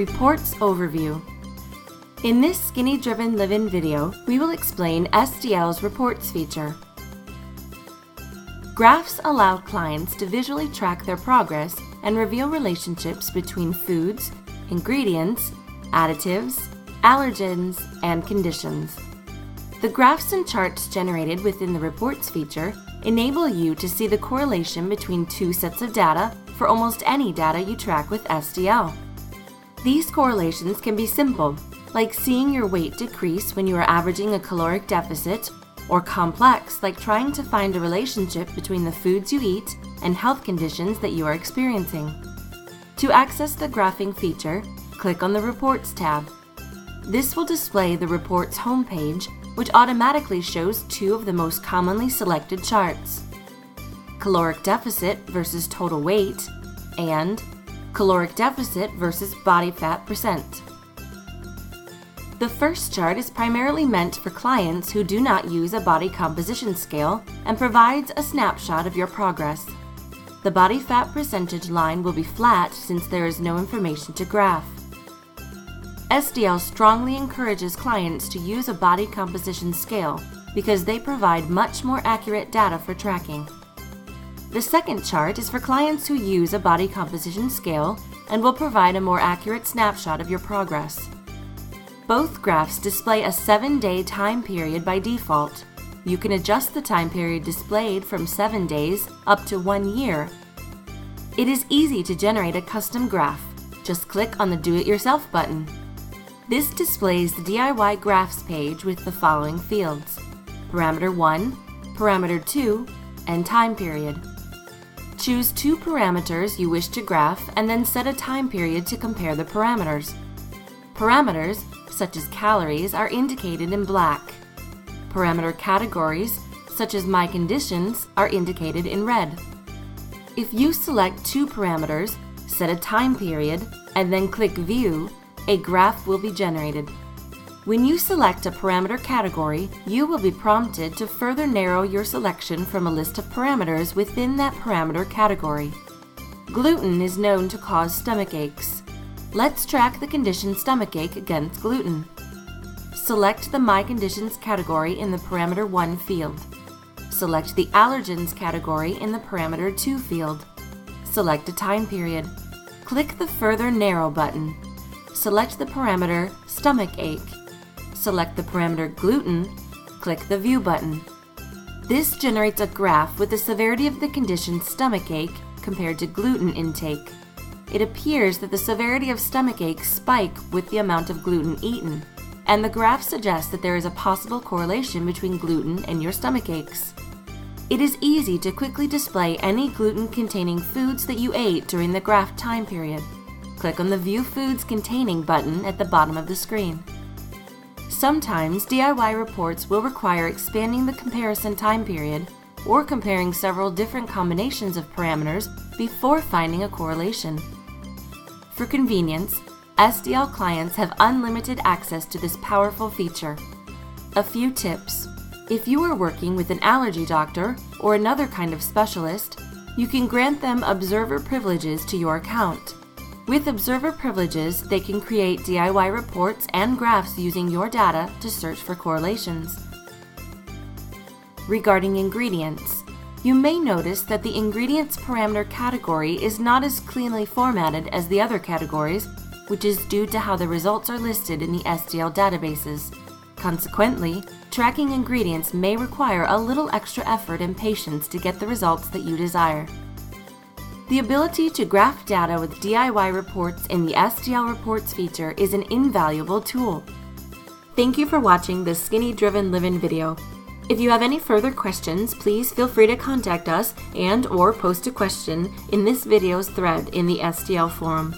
Reports Overview. In this Skinny-Driven Livin' video, we will explain SDL's Reports feature. Graphs allow clients to visually track their progress and reveal relationships between foods, ingredients, additives, allergens, and conditions. The graphs and charts generated within the Reports feature enable you to see the correlation between two sets of data for almost any data you track with SDL. These correlations can be simple, like seeing your weight decrease when you are averaging a caloric deficit, or complex, like trying to find a relationship between the foods you eat and health conditions that you are experiencing. To access the graphing feature, click on the Reports tab. This will display the Reports homepage, which automatically shows two of the most commonly selected charts: caloric deficit versus total weight, and caloric deficit versus body fat percent. The first chart is primarily meant for clients who do not use a body composition scale and provides a snapshot of your progress. The body fat percentage line will be flat since there is no information to graph. SDL strongly encourages clients to use a body composition scale because they provide much more accurate data for tracking. The second chart is for clients who use a body composition scale and will provide a more accurate snapshot of your progress. Both graphs display a 7-day time period by default. You can adjust the time period displayed from 7 days up to 1 year. It is easy to generate a custom graph. Just click on the Do It Yourself button. This displays the DIY Graphs page with the following fields: Parameter 1, Parameter 2, and Time Period. Choose two parameters you wish to graph and then set a time period to compare the parameters. Parameters, such as calories, are indicated in black. Parameter categories, such as My Conditions, are indicated in red. If you select two parameters, set a time period, and then click View, a graph will be generated. When you select a parameter category, you will be prompted to further narrow your selection from a list of parameters within that parameter category. Gluten is known to cause stomach aches. Let's track the condition stomachache against gluten. Select the My Conditions category in the Parameter 1 field. Select the Allergens category in the Parameter 2 field. Select a time period. Click the Further Narrow button. Select the parameter Stomach Ache. Select the parameter Gluten. Click the View button. This generates a graph with the severity of the condition stomachache compared to gluten intake. It appears that the severity of stomachache spike with the amount of gluten eaten, and the graph suggests that there is a possible correlation between gluten and your stomach aches. It is easy to quickly display any gluten-containing foods that you ate during the graph time period. Click on the View Foods Containing button at the bottom of the screen. Sometimes DIY reports will require expanding the comparison time period or comparing several different combinations of parameters before finding a correlation. For convenience, SDL clients have unlimited access to this powerful feature. A few tips. If you are working with an allergy doctor or another kind of specialist, you can grant them observer privileges to your account. With observer privileges, they can create DIY reports and graphs using your data to search for correlations. Regarding ingredients, you may notice that the ingredients parameter category is not as cleanly formatted as the other categories, which is due to how the results are listed in the SDL databases. Consequently, tracking ingredients may require a little extra effort and patience to get the results that you desire. The ability to graph data with DIY reports in the SDL Reports feature is an invaluable tool. Thank you for watching this Skinny-Driven Livin' video. If you have any further questions, please feel free to contact us and/or post a question in this video's thread in the SDL forum.